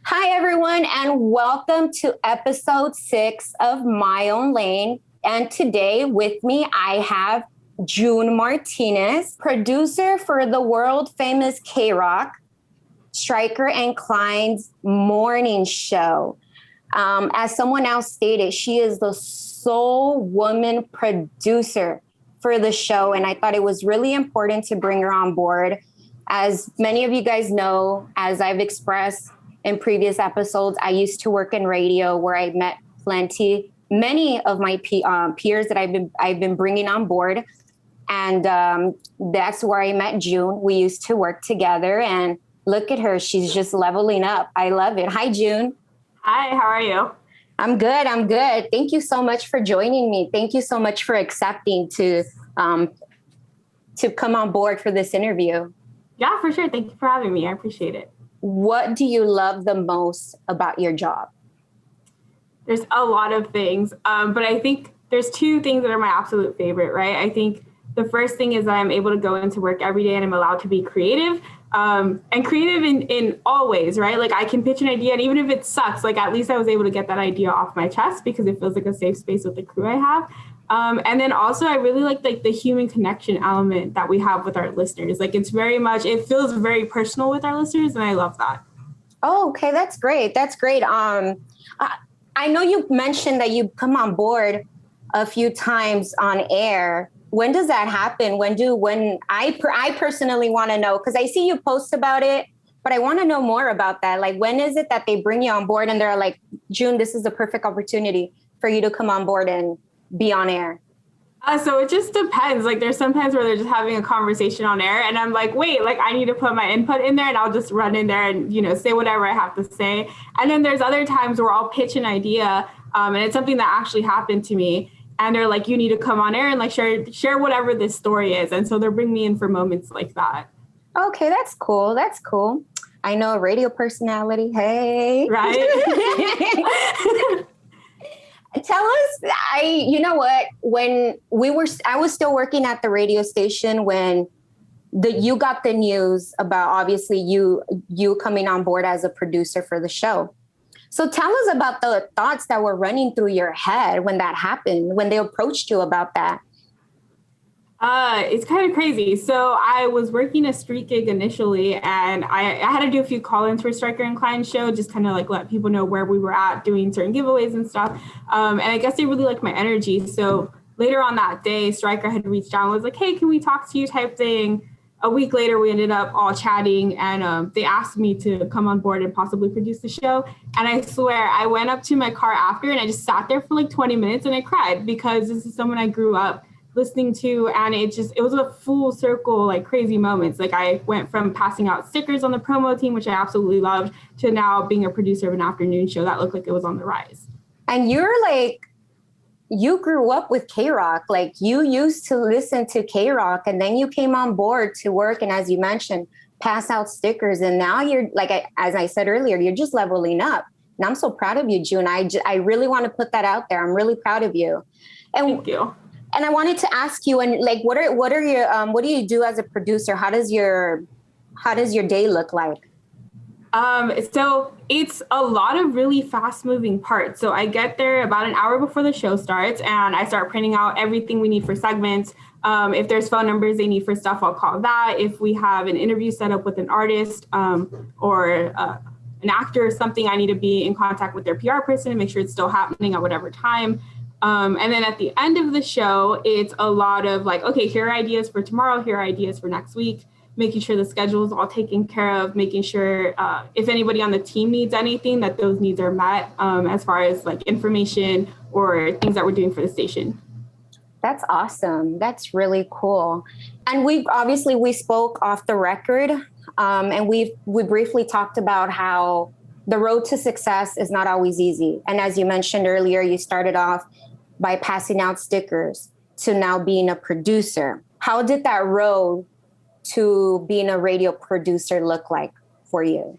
Hi, everyone, and welcome to episode 6 of My Own Lane. And today with me, I have June Martinez, producer for the world famous K Rock, Stryker and Klein's morning show. As someone else stated, she is the sole woman producer for the show. And I thought it was really important to bring her on board. As many of you guys know, as I've expressed in previous episodes, I used to work in radio where I met many of my peers that I've been bringing on board. And that's where I met June. We used to work together and look at her. She's just leveling up. I love it. Hi, June. Hi, how are you? I'm good. I'm good. Thank you so much for joining me. Thank you so much for accepting to come on board for this interview. Yeah, for sure. Thank you for having me. I appreciate it. What do you love the most about your job? There's a lot of things, but I think there's two things that are my absolute favorite, right? I think the first thing is that I'm able to go into work every day and I'm allowed to be creative, and creative in all ways, right? Like I can pitch an idea and even if it sucks, like at least I was able to get that idea off my chest because it feels like a safe space with the crew I have. And then also I really like the human connection element that we have with our listeners. Like it feels very personal with our listeners and I love that. Oh, okay. That's great. That's great. I know you mentioned that you come on board a few times on air. When does that happen? When I personally want to know, because I see you post about it, but I want to know more about that. Like, when is it that they bring you on board and they're like, June, this is the perfect opportunity for you to come on board and be on air? So it just depends. Like there's sometimes where they're just having a conversation on air and I'm like, wait, like I need to put my input in there and I'll just run in there and, say whatever I have to say. And then there's other times where I'll pitch an idea and it's something that actually happened to me. And they're like, you need to come on air and like share whatever this story is. And so they'll bring me in for moments like that. Okay, that's cool. That's cool. I know a radio personality. Hey. Right. Tell us, you know what, I was still working at the radio station when you got the news about obviously you coming on board as a producer for the show. So tell us about the thoughts that were running through your head when that happened, when they approached you about that. It's kind of crazy. So I was working a street gig initially and I had to do a few call-ins for Stryker and Klein's show, just kind of like let people know where we were at doing certain giveaways and stuff. And I guess they really liked my energy. So later on that day, Stryker had reached out and was like, hey, can we talk to you type thing. A week later, we ended up all chatting and they asked me to come on board and possibly produce the show. And I swear I went up to my car after and I just sat there for like 20 minutes and I cried because this is someone I grew up listening to, and it was a full circle, like crazy moments. Like I went from passing out stickers on the promo team, which I absolutely loved, to now being a producer of an afternoon show that looked like it was on the rise. And you grew up with K Rock, like you used to listen to K Rock and then you came on board to work. And as you mentioned, pass out stickers. And now you're like, as I said earlier, you're just leveling up. And I'm so proud of you, June. I really want to put that out there. I'm really proud of you. And thank you. And I wanted to ask you, and like, what do you do as a producer? How does your day look like? So it's a lot of really fast moving parts. So I get there about an hour before the show starts and I start printing out everything we need for segments. If there's phone numbers they need for stuff, I'll call that. If we have an interview set up with an artist or an actor or something, I need to be in contact with their PR person and make sure it's still happening at whatever time. And then at the end of the show, it's a lot of like, okay, here are ideas for tomorrow, here are ideas for next week, making sure the schedule is all taken care of, making sure if anybody on the team needs anything, that those needs are met as far as like information or things that we're doing for the station. That's awesome. That's really cool. And we spoke off the record and we briefly talked about how the road to success is not always easy. And as you mentioned earlier, you started off by passing out stickers to now being a producer. How did that road to being a radio producer look like for you?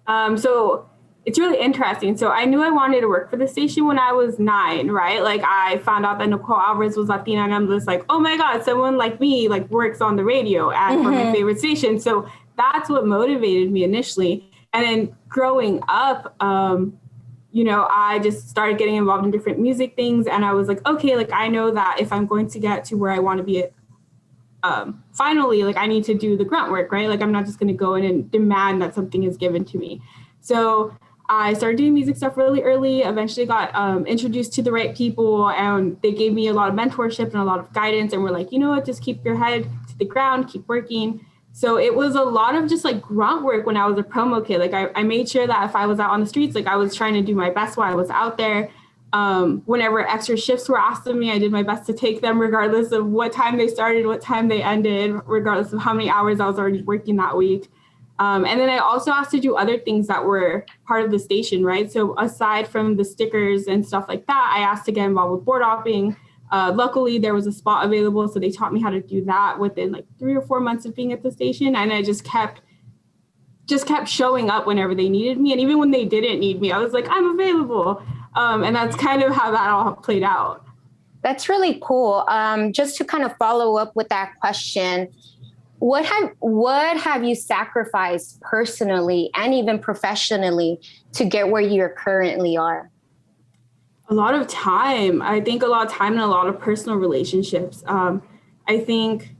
So it's really interesting. So I knew I wanted to work for the station when I was 9, right? Like I found out that Nicole Alvarez was Latina and I'm just like, oh my God, someone like me like works on the radio and for my favorite station. So that's what motivated me initially. And then growing up, I just started getting involved in different music things. And I was like, okay, like I know that if I'm going to get to where I want to be finally, like I need to do the grunt work, right? Like I'm not just going to go in and demand that something is given to me. So I started doing music stuff really early, eventually got introduced to the right people, and they gave me a lot of mentorship and a lot of guidance, and were like, you know what, just keep your head to the ground, keep working. So it was a lot of just like grunt work when I was a promo kid. Like I made sure that if I was out on the streets, like I was trying to do my best while I was out there. Whenever extra shifts were asked of me, I did my best to take them regardless of what time they started, what time they ended, regardless of how many hours I was already working that week. And then I also asked to do other things that were part of the station, right? So aside from the stickers and stuff like that, I asked to get involved with board hopping. Luckily, there was a spot available, so they taught me how to do that within like 3 or 4 months of being at the station. And I just kept showing up whenever they needed me. And even when they didn't need me, I was like, I'm available. And that's kind of how that all played out. That's really cool. Just to kind of follow up with that question, what have you sacrificed personally and even professionally to get where you currently are? A lot of time. I think a lot of time and a lot of personal relationships. I think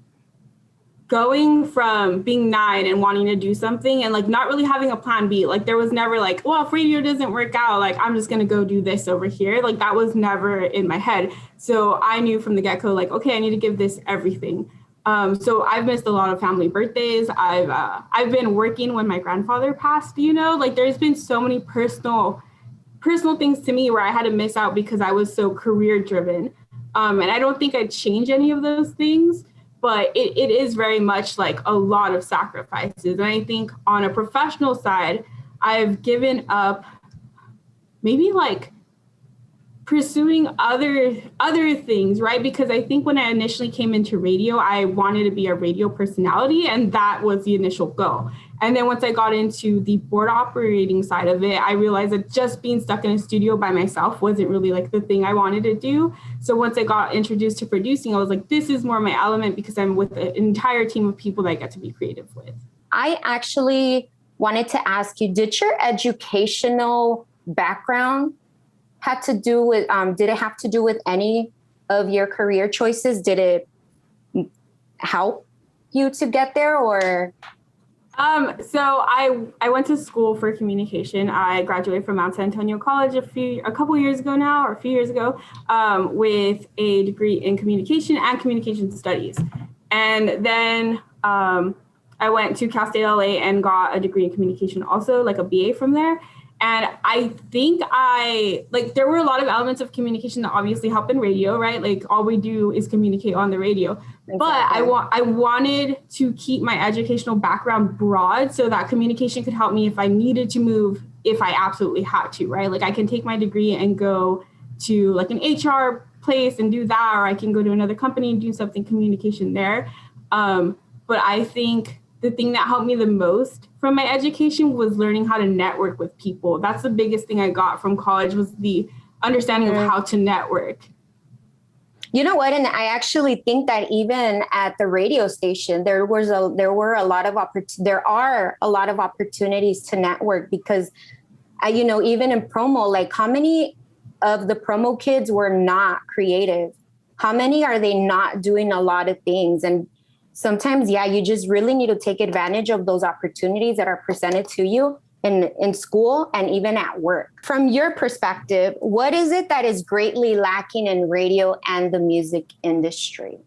going from being 9 and wanting to do something and like not really having a plan B, like there was never like, well, if radio doesn't work out, like I'm just going to go do this over here. Like that was never in my head. So I knew from the get-go, like, okay, I need to give this everything. So I've missed a lot of family birthdays. I've been working when my grandfather passed, like there's been so many personal things to me where I had to miss out because I was so career driven. And I don't think I'd change any of those things, but it is very much like a lot of sacrifices. And I think on a professional side, I've given up maybe like pursuing other things, right? Because I think when I initially came into radio, I wanted to be a radio personality, and that was the initial goal. And then once I got into the board operating side of it, I realized that just being stuck in a studio by myself wasn't really like the thing I wanted to do. So once I got introduced to producing, I was like, this is more my element because I'm with an entire team of people that I get to be creative with. I actually wanted to ask you, did your educational background did it have to do with any of your career choices? Did it help you to get there, or? So I went to school for communication. I graduated from Mount San Antonio College a couple years ago now, or a few years ago, with a degree in communication and communication studies. And then I went to Cal State LA and got a degree in communication also, like a BA from there. And I think there were a lot of elements of communication that obviously help in radio, right? Like all we do is communicate on the radio. Exactly. But I wanted to keep my educational background broad so that communication could help me if I needed to move, if I absolutely had to, right? Like I can take my degree and go to like an HR place and do that, or I can go to another company and do something communication there. But I think the thing that helped me the most from my education was learning how to network with people. That's the biggest thing I got from college, was the understanding of how to network. You know what? And I actually think that even at the radio station, there are a lot of opportunities to network because, even in promo, like how many of the promo kids were not creative? How many are they not doing a lot of things? And sometimes, you just really need to take advantage of those opportunities that are presented to you in school and even at work. From your perspective, what is it that is greatly lacking in radio and the music industry?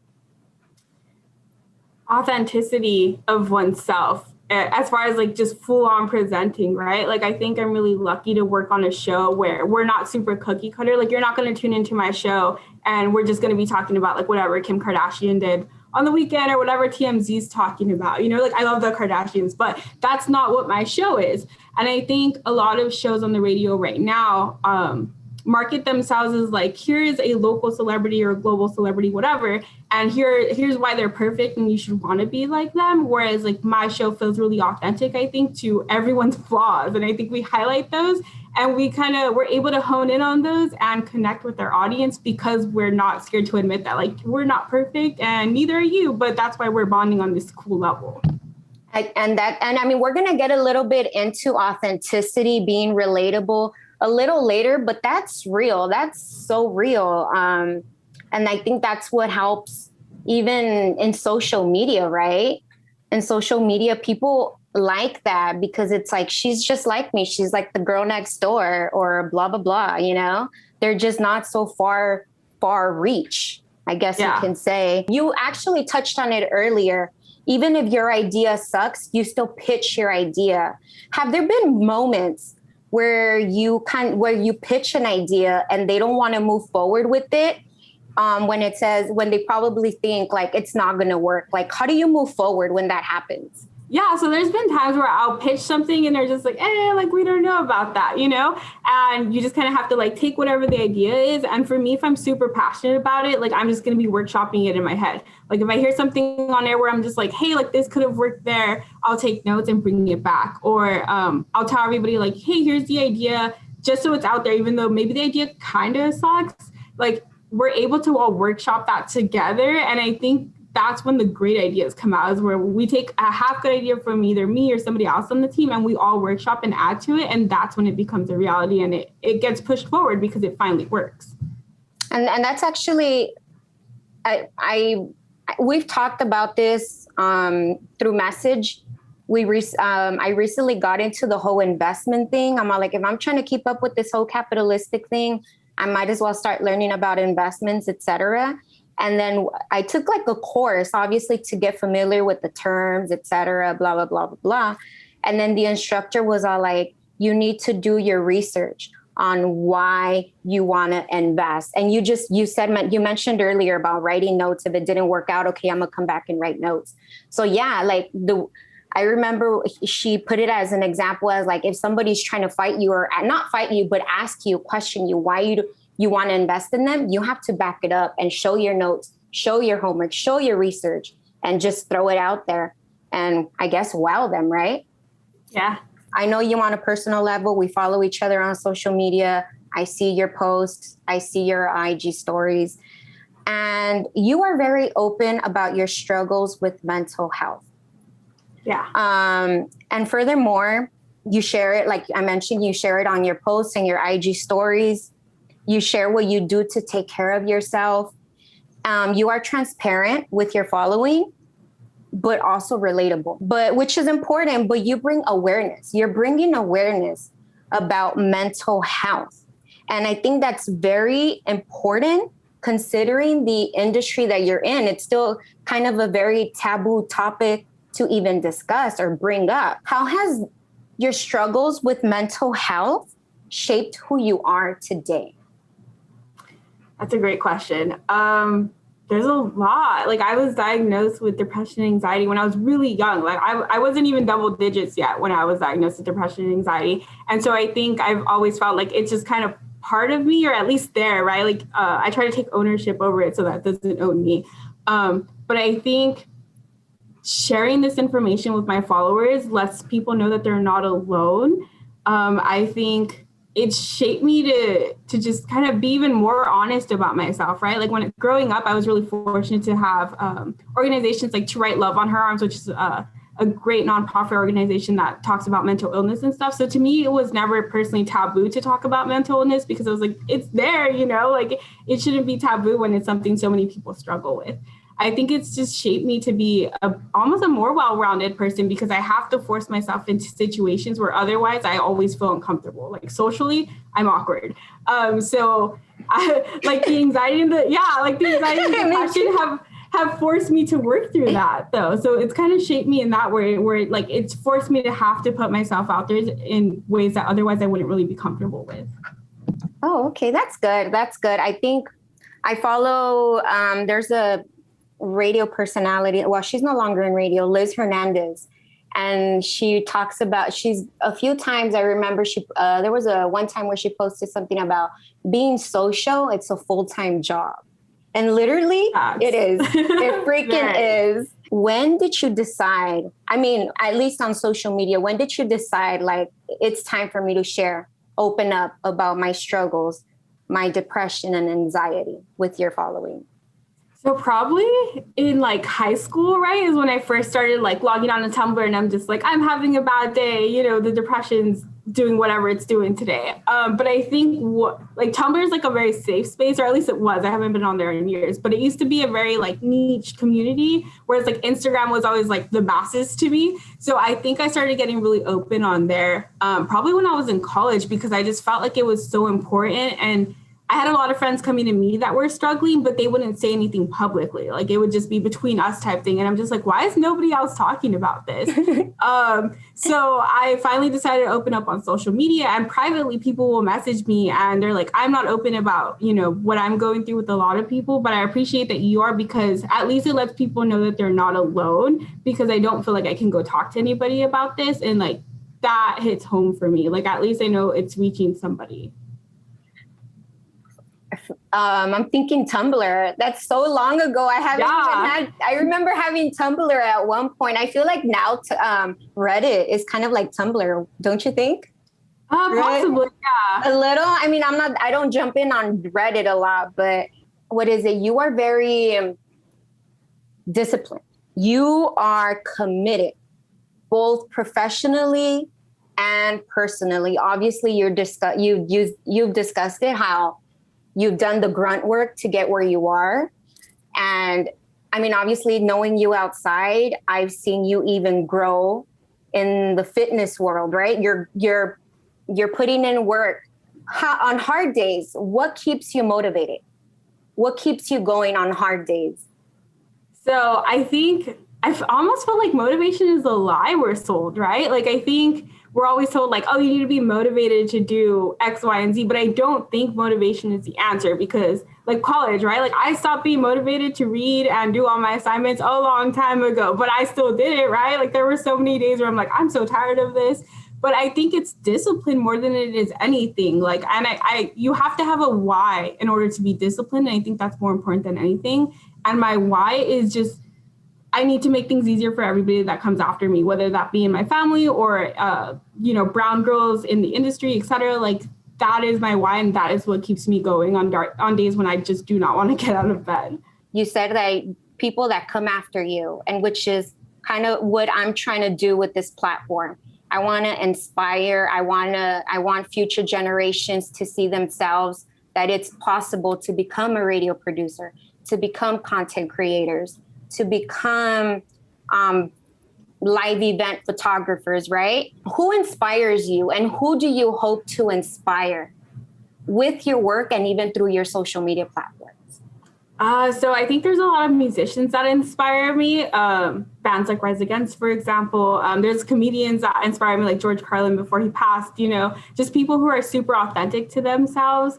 Authenticity of oneself, as far as like just full on presenting, right? Like I think I'm really lucky to work on a show where we're not super cookie cutter. Like you're not going to tune into my show and we're just going to be talking about like whatever Kim Kardashian did on the weekend or whatever TMZ's talking about, like I love the Kardashians, but that's not what my show is. And I think a lot of shows on the radio right now market themselves as like, here is a local celebrity or a global celebrity, whatever. And here's why they're perfect and you should want to be like them. Whereas like my show feels really authentic, I think, to everyone's flaws. And I think we highlight those and we're able to hone in on those and connect with our audience because we're not scared to admit that like we're not perfect and neither are you, but that's why we're bonding on this cool level. And I mean, we're going to get a little bit into authenticity, being relatable a little later, but that's real. That's so real. And I think that's what helps even in social media, right? In social media, people like that because it's like, she's just like me. She's like the girl next door or blah, blah, blah, you know, they're just not so far reach, I guess you can say. You actually touched on it earlier. Even if your idea sucks, you still pitch your idea. Have there been moments where you pitch an idea and they don't want to move forward with it? When they probably think like it's not going to work, like how do you move forward when that happens? Yeah, so there's been times where I'll pitch something and they're just like, like we don't know about that, you know? And you just kind of have to like take whatever the idea is. And for me, if I'm super passionate about it, like I'm just going to be workshopping it in my head. Like if I hear something on there where I'm just like, hey, like this could have worked there, I'll take notes and bring it back. Or I'll tell everybody like, hey, here's the idea, just so it's out there, even though maybe the idea kind of sucks. Like we're able to all workshop that together. And I think that's when the great ideas come out, is where we take a half good idea from either me or somebody else on the team and we all workshop and add to it. And that's when it becomes a reality and it gets pushed forward because it finally works. And that's actually, we've talked about this through message. I recently got into the whole investment thing. I'm like, if I'm trying to keep up with this whole capitalistic thing, I might as well start learning about investments, etc. And then I took like a course, obviously, to get familiar with the terms, et cetera, blah, blah, blah, blah, blah. And then the instructor was all like, you need to do your research on why you want to invest. And you mentioned earlier about writing notes. If it didn't work out, okay, I'm going to come back and write notes. So yeah, like I remember she put it as an example as like, if somebody's trying to fight you or not fight you, but ask you, question you, why you want to invest in them, you have to back it up and show your notes, show your homework, show your research, and just throw it out there. And I guess wow them, right? Yeah. I know you on a personal level. We follow each other on social media. I see your posts. I see your IG stories. And you are very open about your struggles with mental health. Yeah. And furthermore, you share it, like I mentioned, you share it on your posts and your IG stories. You share what you do to take care of yourself. You are transparent with your following, but also relatable, which is important, but you bring awareness. You're bringing awareness about mental health. And I think that's very important considering the industry that you're in. It's still kind of a very taboo topic to even discuss or bring up. How has your struggles with mental health shaped who you are today? That's a great question. There's a lot. Like I was diagnosed with depression and anxiety when I was really young. Like I wasn't even double digits yet when I was diagnosed with depression and anxiety. And so I think I've always felt like it's just kind of part of me, or at least there, right? Like I try to take ownership over it so that doesn't own me. But I think sharing this information with my followers lets people know that they're not alone. I think it shaped me to just kind of be even more honest about myself, right? Like growing up, I was really fortunate to have organizations like To Write Love on Her Arms, which is a great nonprofit organization that talks about mental illness and stuff. So to me, it was never personally taboo to talk about mental illness because I was like, it's there, you know, like it shouldn't be taboo when it's something so many people struggle with. I think it's just shaped me to be almost a more well-rounded person because I have to force myself into situations where otherwise I always feel uncomfortable. Like socially, I'm awkward. So like the anxiety and the depression have forced me to work through that though. So it's kind of shaped me in that way where like it's forced me to have to put myself out there in ways that otherwise I wouldn't really be comfortable with. Oh, okay. That's good. That's good. I think I follow, there's a radio personality. Well, she's no longer in radio, Liz Hernandez. And she talks about, a few times I remember there was one time where she posted something about being social. It's a full-time job. And literally it is. It freaking is. When did you decide, I mean, at least on social media, when did you decide like it's time for me to open up about my struggles, my depression and anxiety with your following? So probably in like high school, right, is when I first started like logging on to Tumblr, and I'm just like, I'm having a bad day, the depression's doing whatever it's doing today. But I think like Tumblr is like a very safe space, or at least it was. I haven't been on there in years, but it used to be a very like niche community, whereas like Instagram was always like the masses to me. So I think I started getting really open on there probably when I was in college, because I just felt like it was so important. And I had a lot of friends coming to me that were struggling, but they wouldn't say anything publicly. Like it would just be between us type thing. And I'm just like, why is nobody else talking about this? So I finally decided to open up on social media, and privately people will message me and they're like, I'm not open about, what I'm going through with a lot of people, but I appreciate that you are, because at least it lets people know that they're not alone, because I don't feel like I can go talk to anybody about this. And like that hits home for me. Like at least I know it's reaching somebody. I'm thinking Tumblr. That's so long ago. I remember having Tumblr at one point. I feel like now Reddit is kind of like Tumblr, don't you think? Possibly, yeah. A little. I mean, I don't jump in on Reddit a lot, but what is it? You are very disciplined. You are committed, both professionally and personally. Obviously, you've discussed it, how you've done the grunt work to get where you are. And I mean, obviously, knowing you outside, I've seen you even grow in the fitness world, right? You're putting in work. On hard days, what keeps you motivated? What keeps you going on hard days? So I think I almost feel like motivation is a lie we're sold, right? Like I think we're always told like, oh, you need to be motivated to do X, Y, and Z. But I don't think motivation is the answer, because like college, right? Like I stopped being motivated to read and do all my assignments a long time ago, but I still did it, right? Like there were so many days where I'm like, I'm so tired of this. But I think it's discipline more than it is anything. Like, and you have to have a why in order to be disciplined. And I think that's more important than anything. And my why is just, I need to make things easier for everybody that comes after me, whether that be in my family or, brown girls in the industry, et cetera. Like that is my why. And that is what keeps me going on days when I just do not want to get out of bed. You said that people that come after you, and which is kind of what I'm trying to do with this platform. I want to inspire. I want future generations to see themselves that it's possible to become a radio producer, to become content creators, to become live event photographers, right? Who inspires you, and who do you hope to inspire with your work and even through your social media platforms? So I think there's a lot of musicians that inspire me. Bands like Rise Against, for example. There's comedians that inspire me, like George Carlin before he passed, just people who are super authentic to themselves.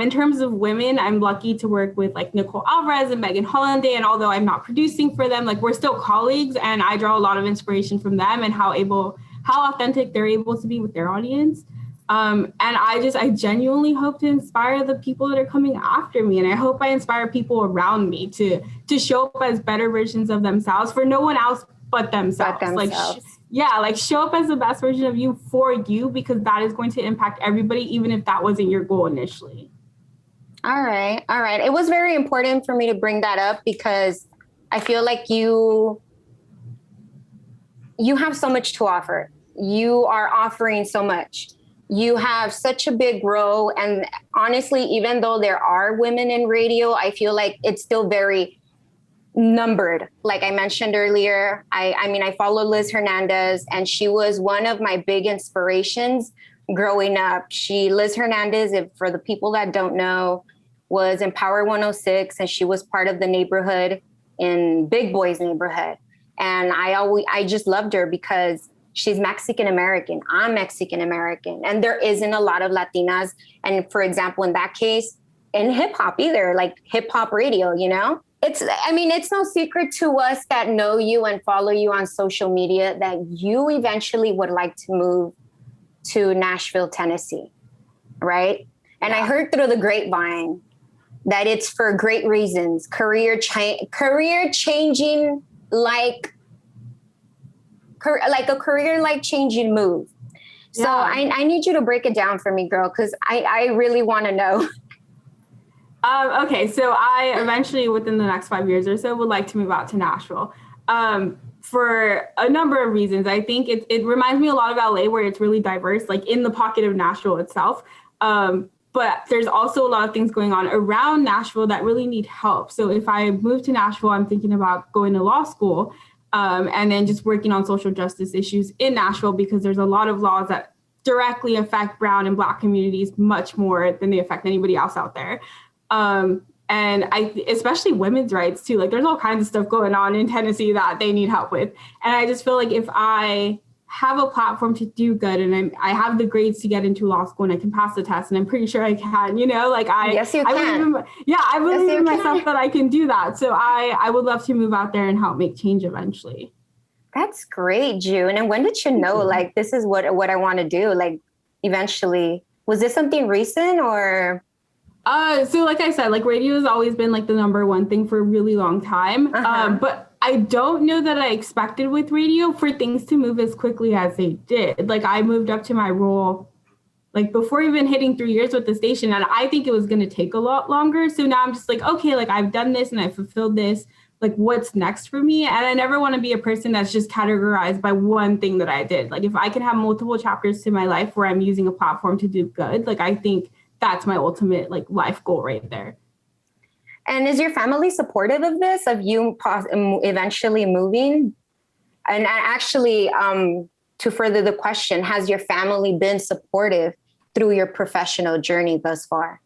In terms of women, I'm lucky to work with like Nicole Alvarez and Megan Hollanday. And although I'm not producing for them, like we're still colleagues, and I draw a lot of inspiration from them and how authentic they're able to be with their audience. And I genuinely hope to inspire the people that are coming after me. And I hope I inspire people around me to show up as better versions of themselves for no one else but themselves. Like show up as the best version of you for you, because that is going to impact everybody, even if that wasn't your goal initially. All right. It was very important for me to bring that up, because I feel like you have so much to offer. You are offering so much. You have such a big role. And honestly, even though there are women in radio, I feel like it's still very numbered. Like I mentioned earlier, I follow Liz Hernandez, and she was one of my big inspirations growing up. Liz Hernandez, for the people that don't know, was in Power 106, and she was part of the neighborhood in Big Boy's neighborhood. And I just loved her because she's Mexican American. I'm Mexican American. And there isn't a lot of Latinas. And for example, in that case, in hip hop either, like hip hop radio, it's no secret to us that know you and follow you on social media that you eventually would like to move to Nashville, Tennessee, right? And I heard through the grapevine that it's for great reasons, career changing, like a career changing move. So I need you to break it down for me, girl, because I really want to know. Okay, so I eventually, within the next 5 years or so, would like to move out to Nashville. For a number of reasons. I think it reminds me a lot of LA, where it's really diverse, like in the pocket of Nashville itself. But there's also a lot of things going on around Nashville that really need help. So if I move to Nashville, I'm thinking about going to law school, and then just working on social justice issues in Nashville, because there's a lot of laws that directly affect Brown and Black communities much more than they affect anybody else out there. And especially women's rights too, like there's all kinds of stuff going on in Tennessee that they need help with. And I just feel like if I have a platform to do good, and I have the grades to get into law school, and I can pass the test, and I'm pretty sure I can, like yes, you can. I believe in myself that I can do that. So I would love to move out there and help make change eventually. That's great, June. And when did you know, like, this is what I want to do? Like, eventually, was this something recent or? So like I said, like radio has always been like the number one thing for a really long time. But I don't know that I expected with radio for things to move as quickly as they did. Like I moved up to my role like before even hitting 3 years with the station, and I think it was going to take a lot longer. So now I'm just like, okay, like I've done this and I fulfilled this. Like what's next for me? And I never want to be a person that's just categorized by one thing that I did. Like if I can have multiple chapters to my life where I'm using a platform to do good, like I think that's my ultimate like life goal right there. And is your family supportive of this, of you eventually moving? And actually, to further the question, has your family been supportive through your professional journey thus far?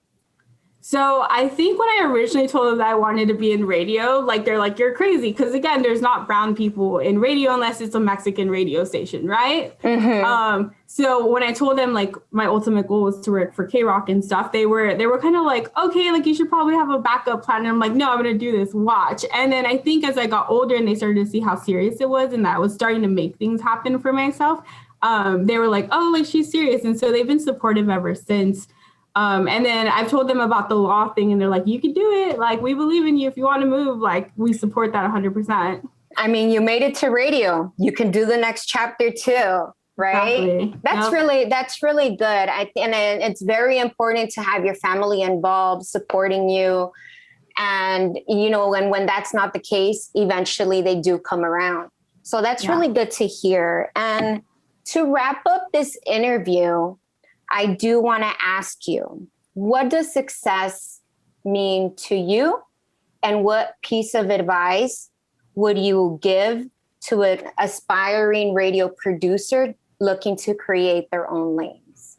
So I think when I originally told them that I wanted to be in radio, like they're like, you're crazy. Because again, there's not brown people in radio unless it's a Mexican radio station, right? Mm-hmm. So when I told them like my ultimate goal was to work for K-Rock and stuff, they were kind of like, okay, like you should probably have a backup plan. And I'm like, no, I'm going to do this. Watch. And then I think as I got older and they started to see how serious it was and that I was starting to make things happen for myself, they were like, oh, like she's serious. And so they've been supportive ever since. And then I've told them about the law thing and they're like, you can do it. Like, we believe in you. If you want to move, like, we support that 100%. I mean, you made it to radio. You can do the next chapter too, right? Exactly. That's really good. And it's very important to have your family involved, supporting you. And, when that's not the case, eventually they do come around. So that's really good to hear. And to wrap up this interview, I do want to ask you, what does success mean to you? And what piece of advice would you give to an aspiring radio producer looking to create their own lanes?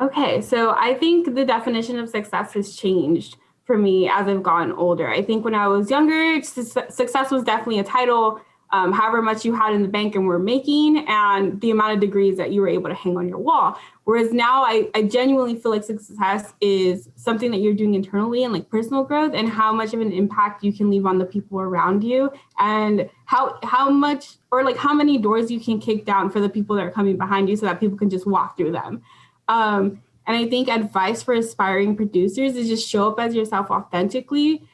Okay, so I think the definition of success has changed for me as I've gotten older. I think when I was younger, success was definitely a title, however much you had in the bank and were making, and the amount of degrees that you were able to hang on your wall. Whereas now I genuinely feel like success is something that you're doing internally and like personal growth, and how much of an impact you can leave on the people around you, and how much or like how many doors you can kick down for the people that are coming behind you so that people can just walk through them. And I think advice for aspiring producers is just show up as yourself authentically.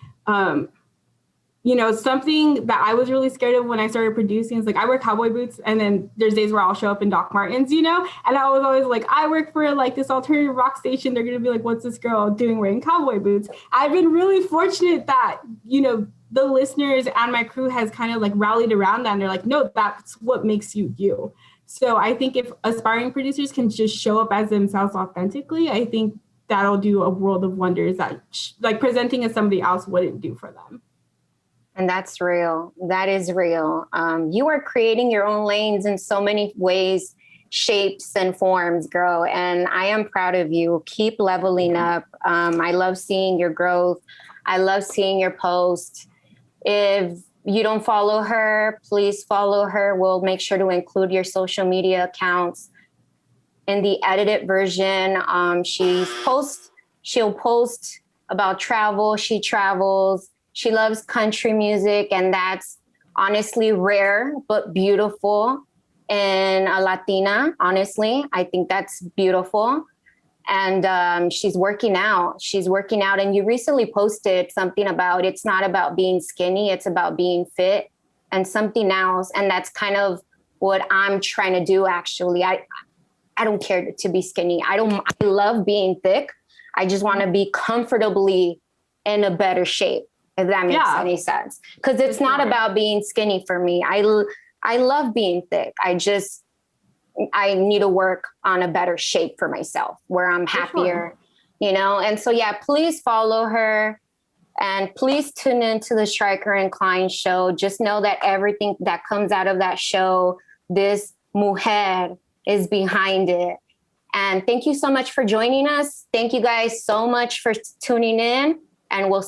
Something that I was really scared of when I started producing is like I wear cowboy boots, and then there's days where I'll show up in Doc Martens, and I was always like, I work for like this alternative rock station. They're going to be like, what's this girl doing wearing cowboy boots? I've been really fortunate that, the listeners and my crew has kind of like rallied around that. And they're like, no, that's what makes you you. So I think if aspiring producers can just show up as themselves authentically, I think that'll do a world of wonders that like presenting as somebody else wouldn't do for them. And that's real. That is real. You are creating your own lanes in so many ways, shapes and forms, girl. And I am proud of you. Keep leveling up. I love seeing your growth. I love seeing your posts. If you don't follow her, please follow her. We'll make sure to include your social media accounts in the edited version. She'll post about travel. She travels. She loves country music, and that's honestly rare but beautiful in a Latina. Honestly, I think that's beautiful. And she's working out. And you recently posted something about it's not about being skinny, it's about being fit and something else. And that's kind of what I'm trying to do, actually. I don't care to be skinny. I love being thick. I just want to be comfortably in a better shape, if that makes any sense. Because it's not about being skinny for me. I love being thick. I need to work on a better shape for myself where I'm happier, you know? And so, yeah, please follow her and please tune into the Striker and Klein show. Just know that everything that comes out of that show, this mujer is behind it. And thank you so much for joining us. Thank you guys so much for tuning in, and we'll see